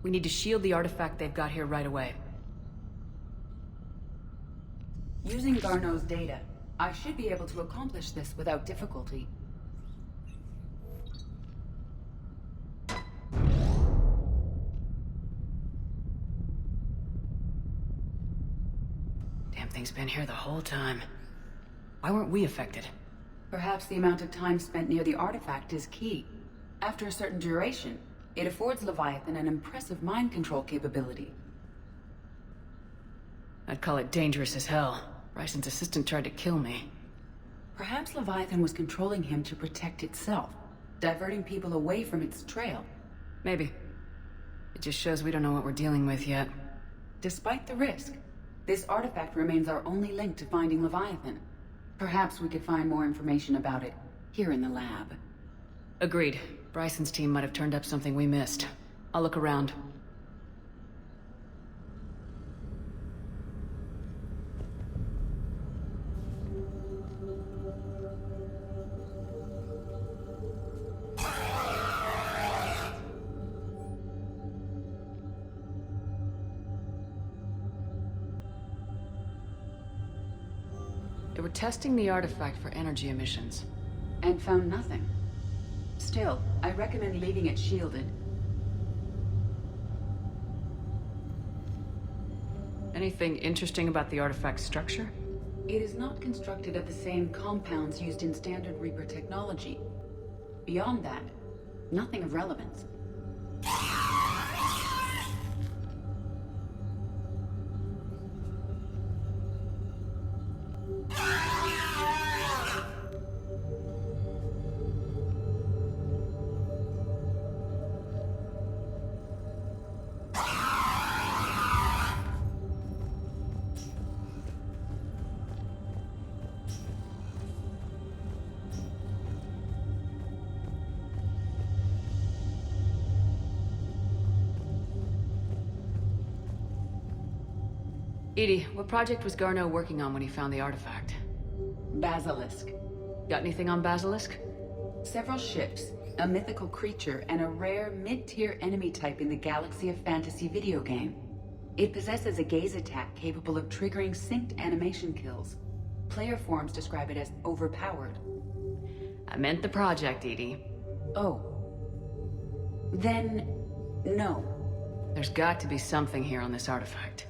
We need to shield the artifact they've got here right away. Using Garneau's data, I should be able to accomplish this without difficulty. Damn thing's been here the whole time. Why weren't we affected? Perhaps the amount of time spent near the artifact is key. After a certain duration, it affords Leviathan an impressive mind control capability. I'd call it dangerous as hell. Bryson's assistant tried to kill me. Perhaps Leviathan was controlling him to protect itself, diverting people away from its trail. Maybe. It just shows we don't know what we're dealing with yet. Despite the risk, this artifact remains our only link to finding Leviathan. Perhaps we could find more information about it here in the lab. Agreed. Bryson's team might have turned up something we missed. I'll look around. They were testing the artifact for energy emissions. And found nothing. Still, I recommend leaving it shielded. Anything interesting about the artifact's structure? It is not constructed of the same compounds used in standard Reaper technology. Beyond that, nothing of relevance. EDI, what project was Garneau working on when he found the artifact? Basilisk. Got anything on Basilisk? Several ships, a mythical creature, and a rare mid-tier enemy type in the Galaxy of Fantasy video game. It possesses a gaze attack capable of triggering synced animation kills. Player forums describe it as overpowered. I meant the project, EDI. Oh. Then, no. There's got to be something here on this artifact.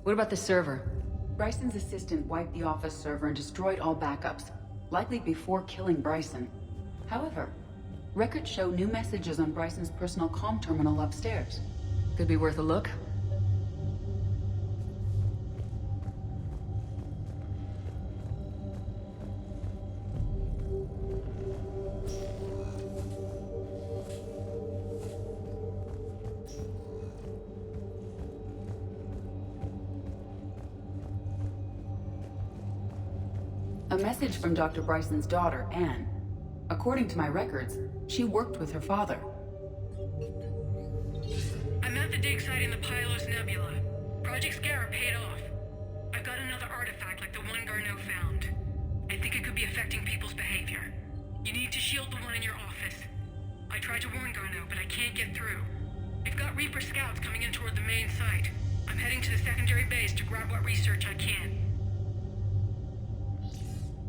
What about the server? Bryson's assistant wiped the office server and destroyed all backups, likely before killing Bryson. However, records show new messages on Bryson's personal comm terminal upstairs. Could be worth a look. A message from Dr. Bryson's daughter, Anne. According to my records, she worked with her father. I'm at the dig site in the Pylos Nebula. Project Scarab paid off. I've got another artifact like the one Garneau found. I think it could be affecting people's behavior. You need to shield the one in your office. I tried to warn Garneau, but I can't get through. I've got Reaper scouts coming in toward the main site. I'm heading to the secondary base to grab what research I can.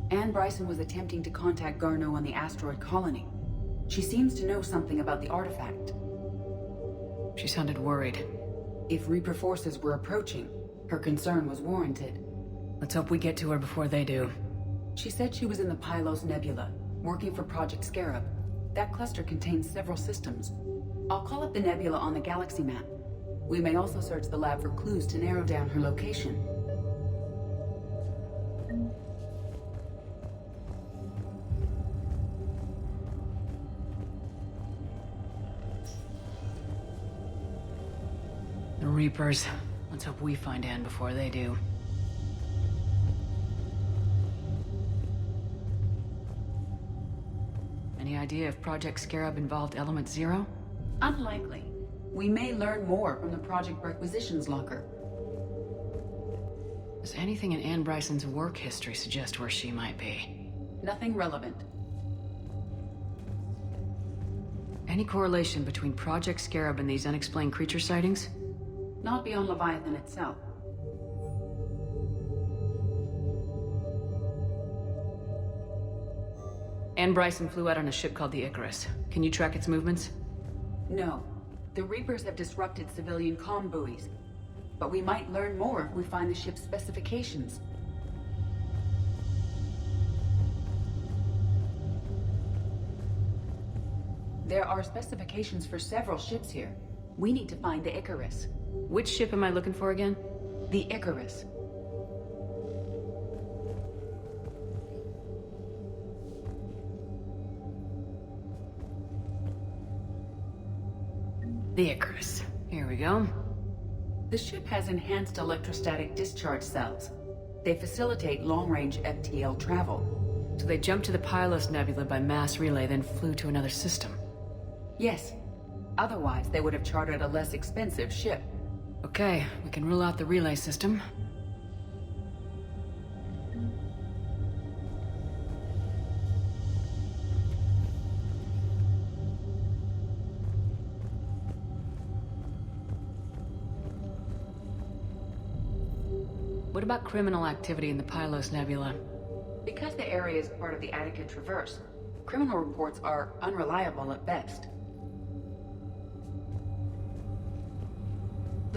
Anne Bryson was attempting to contact Garneau on the asteroid colony. She seems to know something about the artifact. She sounded worried. If Reaper forces were approaching, her concern was warranted. Let's hope we get to her before they do. She said she was in the Pylos Nebula, working for Project Scarab. That cluster contains several systems. I'll call up the nebula on the galaxy map. We may also search the lab for clues to narrow down her location. The Reapers. Let's hope we find Anne before they do. Any idea if Project Scarab involved Element Zero? Unlikely. We may learn more from the Project Requisitions locker. Does anything in Anne Bryson's work history suggest where she might be? Nothing relevant. Any correlation between Project Scarab and these unexplained creature sightings? Not beyond Leviathan itself. Anne Bryson flew out on a ship called the Icarus. Can you track its movements? No. The Reapers have disrupted civilian comm buoys. But we might learn more if we find the ship's specifications. There are specifications for several ships here. We need to find the Icarus. Which ship am I looking for again? The Icarus. The Icarus. Here we go. The ship has enhanced electrostatic discharge cells. They facilitate long-range FTL travel. So they jumped to the Pylos Nebula by mass relay, then flew to another system. Yes. Otherwise, they would have chartered a less expensive ship. Okay, we can rule out the relay system. What about criminal activity in the Pylos Nebula? Because the area is part of the Attica Traverse, criminal reports are unreliable at best.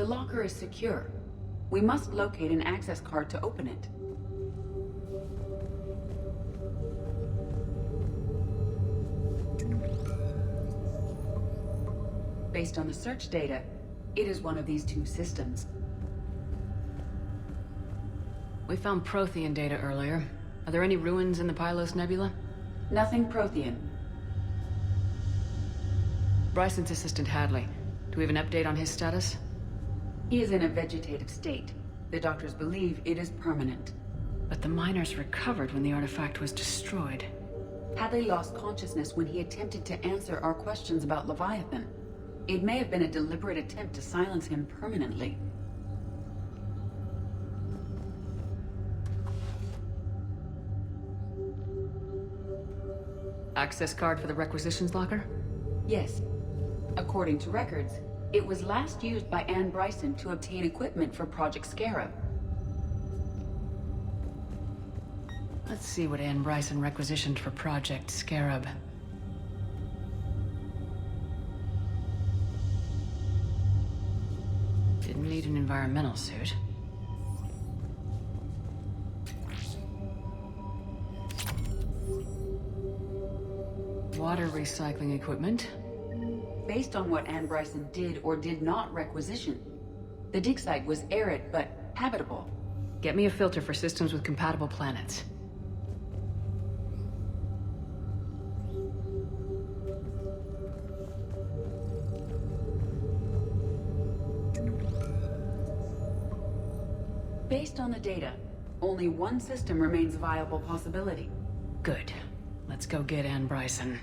The locker is secure. We must locate an access card to open it. Based on the search data, it is one of these two systems. We found Prothean data earlier. Are there any ruins in the Pylos Nebula? Nothing Prothean. Bryson's assistant Hadley. Do we have an update on his status? He is in a vegetative state. The doctors believe it is permanent. But the miners recovered when the artifact was destroyed. Hadley lost consciousness when he attempted to answer our questions about Leviathan. It may have been a deliberate attempt to silence him permanently. Access card for the requisitions locker? Yes. According to records, it was last used by Anne Bryson to obtain equipment for Project Scarab. Let's see what Anne Bryson requisitioned for Project Scarab. Didn't need an environmental suit. Water recycling equipment. Based on what Anne Bryson did or did not requisition, the dig site was arid but habitable. Get me a filter for systems with compatible planets. Based on the data, only one system remains a viable possibility. Good. Let's go get Anne Bryson.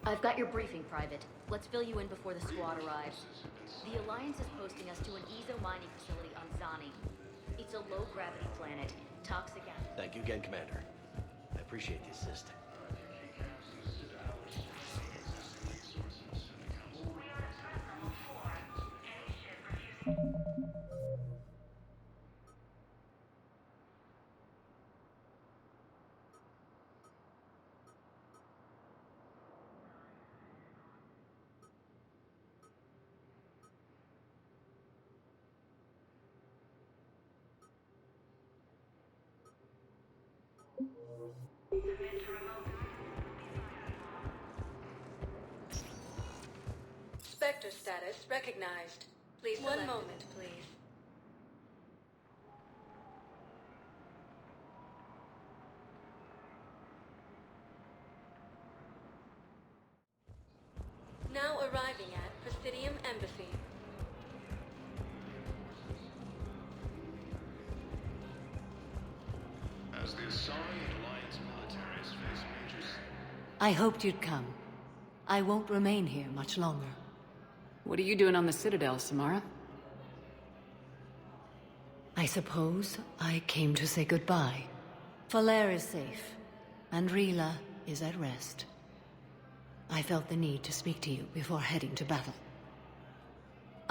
I've got your briefing, Private. Let's fill you in before the squad arrives. The Alliance is posting us to an Ezo mining facility on Zani. It's a low-gravity planet. Toxic gas. Thank you again, Commander. I appreciate the assist. Spectre status recognized. Please select. One moment, please. Now arriving at Presidium Embassy. As the Asari Alliance militaries face major... I hoped you'd come. I won't remain here much longer. What are you doing on the Citadel, Samara? I suppose I came to say goodbye. Falere is safe, and Rila is at rest. I felt the need to speak to you before heading to battle.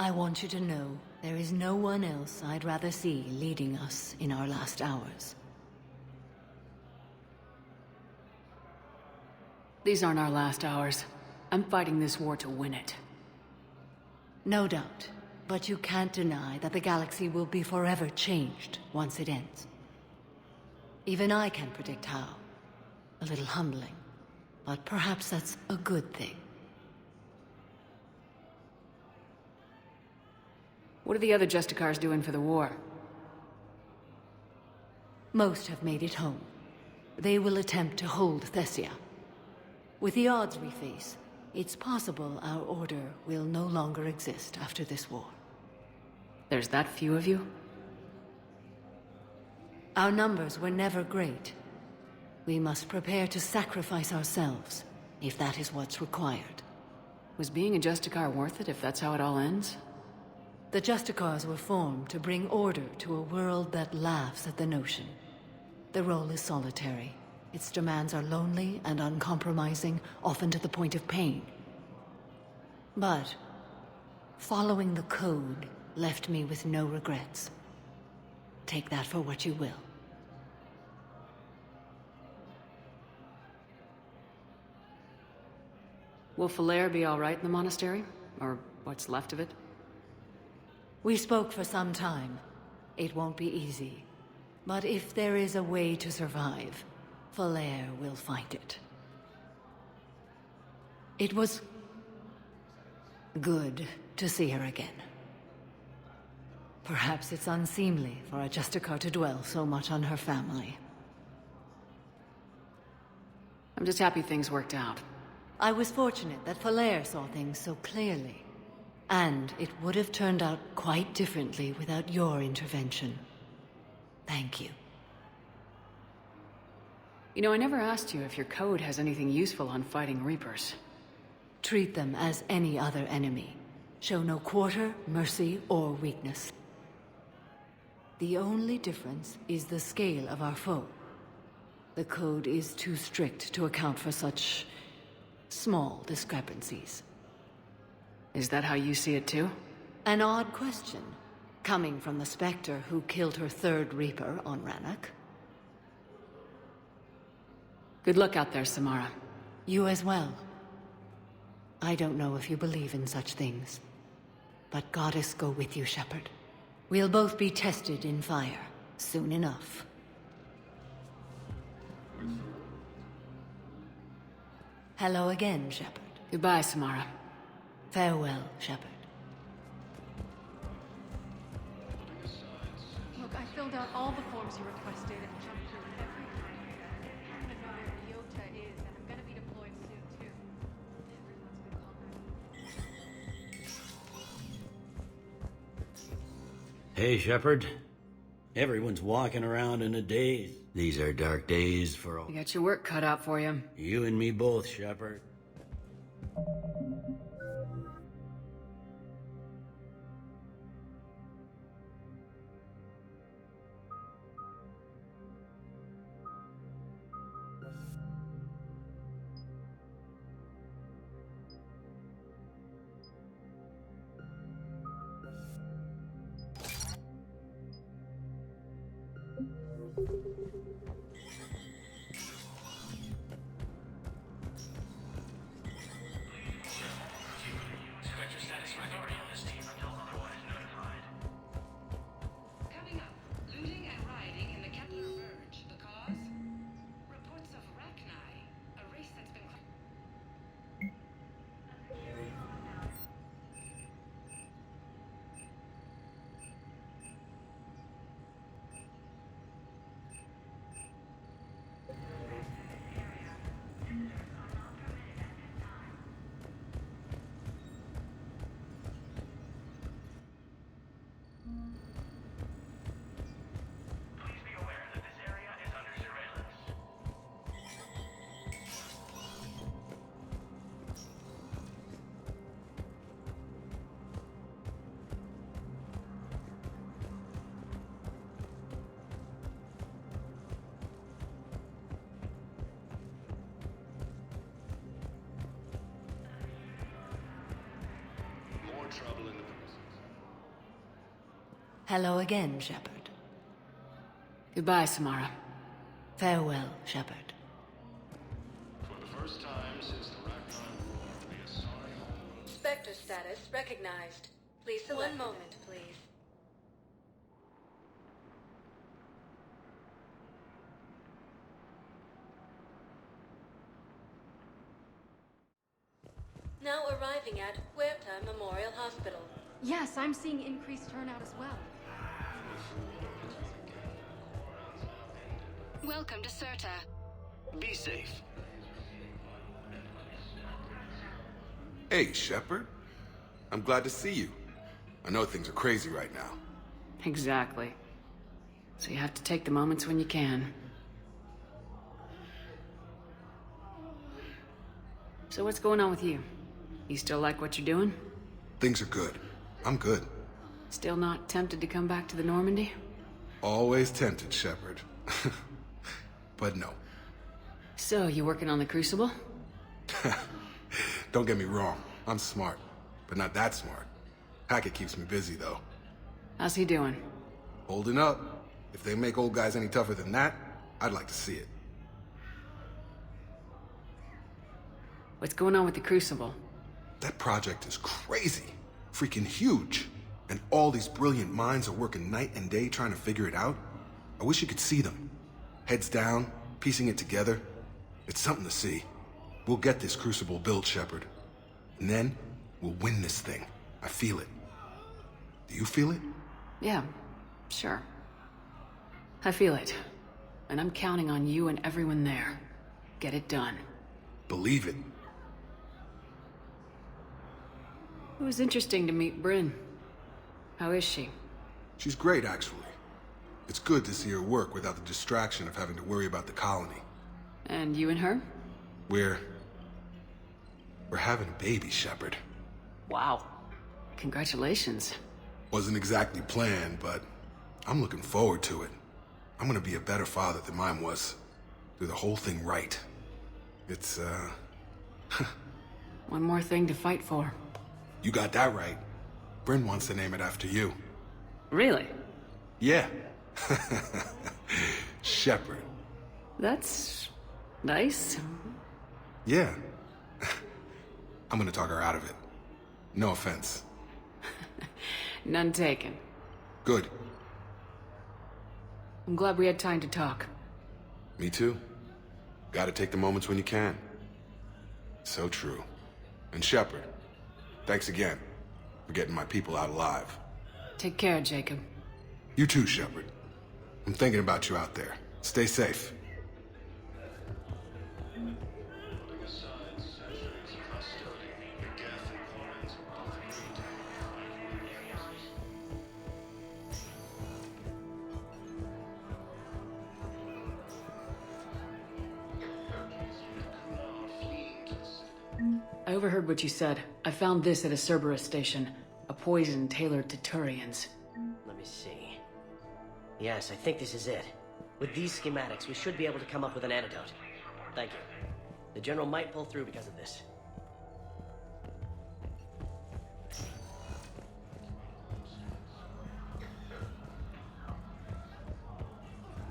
I want you to know there is no one else I'd rather see leading us in our last hours. These aren't our last hours. I'm fighting this war to win it. No doubt, but you can't deny that the galaxy will be forever changed once it ends. Even I can't predict how. A little humbling, but perhaps that's a good thing. What are the other Justicars doing for the war? Most have made it home. They will attempt to hold Thessia. With the odds we face, it's possible our order will no longer exist after this war. There's that few of you? Our numbers were never great. We must prepare to sacrifice ourselves, if that is what's required. Was being a Justicar worth it if that's how it all ends? The Justicars were formed to bring order to a world that laughs at the notion. The role is solitary. Its demands are lonely and uncompromising, often to the point of pain. But following the code left me with no regrets. Take that for what you will. Will Falere be all right in the monastery? Or what's left of it? We spoke for some time. It won't be easy. But if there is a way to survive, Falere will find it. It was good to see her again. Perhaps it's unseemly for a Justicar to dwell so much on her family. I'm just happy things worked out. I was fortunate that Falere saw things so clearly. And it would have turned out quite differently without your intervention. Thank you. You know, I never asked you if your code has anything useful on fighting Reapers. Treat them as any other enemy. Show no quarter, mercy, or weakness. The only difference is the scale of our foe. The code is too strict to account for such small discrepancies. Is that how you see it too? An odd question, coming from the Spectre who killed her third Reaper on Rannoch. Good luck out there, Samara. You as well. I don't know if you believe in such things, but Goddess go with you, Shepard. We'll both be tested in fire, soon enough. Hello again, Shepard. Goodbye, Samara. Farewell, Shepard. Look, I filled out all the forms you requested and jumped through every I don't know where Iota is, and I'm gonna be deployed soon, too. Everyone's been Hey, Shepard. Everyone's walking around in a daze. These are dark days for all. You got your work cut out for you. You and me both, Shepard. Hello again, Shepard. Goodbye, Samara. Farewell, Shepard. For the first time since the Ragnar War, the Asari Spectre status recognized. Please select. One moment, please. Now arriving at Huerta Memorial Hospital. Yes, I'm seeing increased turnout as well. Welcome to Serta. Be safe. Hey, Shepard. I'm glad to see you. I know things are crazy right now. Exactly. So you have to take the moments when you can. So what's going on with you? You still like what you're doing? Things are good. I'm good. Still not tempted to come back to the Normandy? Always tempted, Shepard. But no. So, you working on the Crucible? Don't get me wrong. I'm smart, but not that smart. Hackett keeps me busy, though. How's he doing? Holding up. If they make old guys any tougher than that, I'd like to see it. What's going on with the Crucible? That project is crazy. Freaking huge. And all these brilliant minds are working night and day trying to figure it out. I wish you could see them. Heads down, piecing it together. It's something to see. We'll get this Crucible built, Shepard. And then, we'll win this thing. I feel it. Do you feel it? Yeah, sure. I feel it. And I'm counting on you and everyone there. Get it done. Believe it. It was interesting to meet Bryn. How is she? She's great, actually. It's good to see her work without the distraction of having to worry about the colony. And you and her? We're having a baby, Shepard. Wow. Congratulations. Wasn't exactly planned, but I'm looking forward to it. I'm gonna be a better father than mine was. Do the whole thing right. It's, One more thing to fight for. You got that right. Bryn wants to name it after you. Really? Yeah. Shepard. That's nice. Yeah. I'm gonna talk her out of it. No offense. None taken. Good. I'm glad we had time to talk. Me too. Gotta take the moments when you can. So true. And Shepard, thanks again for getting my people out alive. Take care, Jacob. You too, Shepard. I'm thinking about you out there. Stay safe. Putting aside centuries of hostility, the Geth and Quarrens were both agreed to I overheard what you said. I found this at a Cerberus station. A poison tailored to Turians. Let me see. Yes, I think this is it. With these schematics, we should be able to come up with an antidote. Thank you. The General might pull through because of this.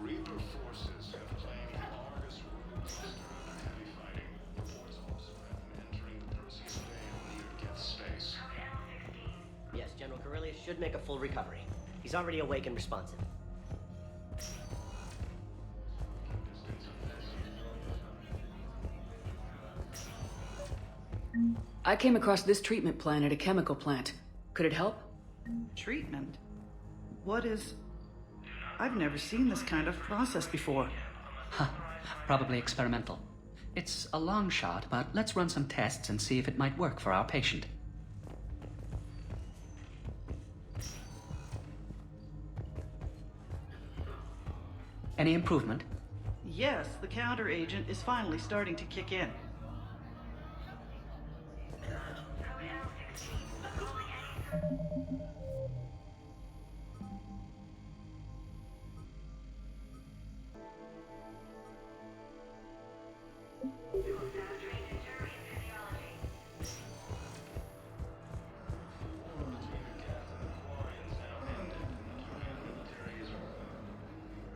Reaper forces have claimed the Argus road to start heavy fighting. Reports also have them entering the Perseus Vale near Geth space. Yes, General Corellius should make a full recovery. He's already awake and responsive. I came across this treatment plan at a chemical plant. Could it help? Treatment? What is... I've never seen this kind of process before. Huh. Probably experimental. It's a long shot, but let's run some tests and see if it might work for our patient. Any improvement? Yes, the counter agent is finally starting to kick in.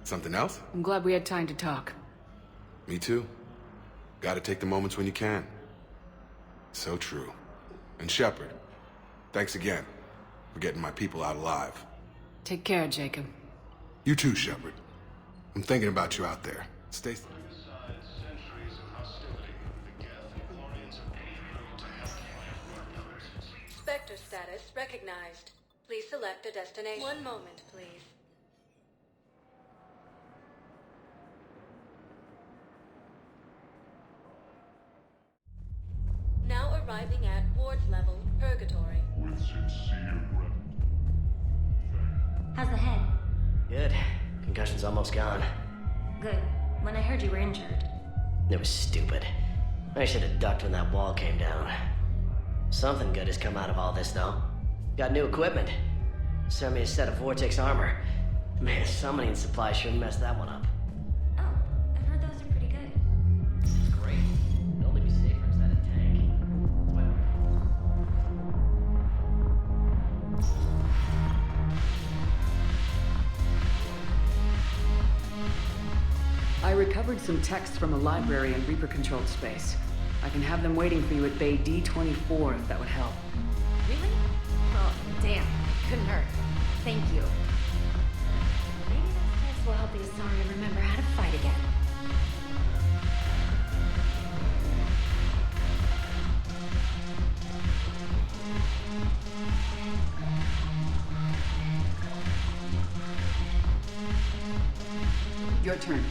Something else? I'm glad we had time to talk. Me too. Gotta take the moments when you can. So true. And Shepard, thanks again for getting my people out alive. Take care, Jacob. You too, Shepard. I'm thinking about you out there. Stay... Besides centuries of hostility, the Geth and Quarians are eager to help fight workers. Spectre status recognized. Please select a destination. One moment, please. Now arriving at Ward's level, Purgatory. With sincere gratitude. How's the head? Good. Concussion's almost gone. Good. When I heard you were injured. It was stupid. I should have ducked when that wall came down. Something good has come out of all this, though. Got new equipment. Sent me a set of Vortex armor. Man, summoning supply shouldn't mess that one up. Oh, I've heard those are pretty good. Great. It'd only be safer inside a tank. Well. I recovered some texts from a library in Reaper-controlled space. I can have them waiting for you at Bay D24 if that would help. Really? Oh, damn. Couldn't hurt. Thank you. Maybe those tests will help the Asari remember how to fight again. Your turn.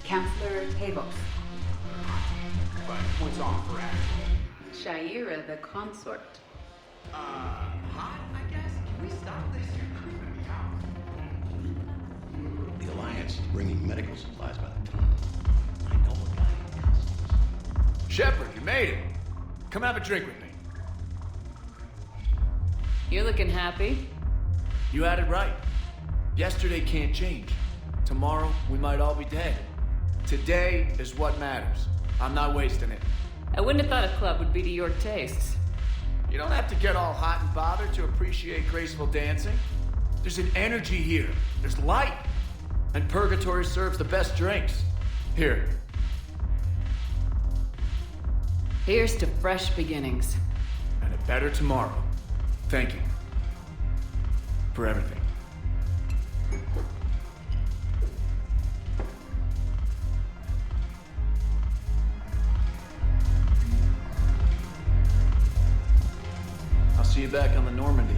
Counselor Tavos. 5 points on for action. Shaira the consort. Hot, I guess? Can we stop this? You're creeping me out. The Alliance is bringing medical supplies by the ton. I know a guy who does. Shepard, you made it. Come have a drink with me. You're looking happy. You had it right. Yesterday can't change. Tomorrow, we might all be dead. Today is what matters. I'm not wasting it. I wouldn't have thought a club would be to your tastes. You don't have to get all hot and bothered to appreciate graceful dancing. There's an energy here. There's light. And Purgatory serves the best drinks. Here. Here's to fresh beginnings. And a better tomorrow. Thank you. For everything. I'll see you back on the Normandy.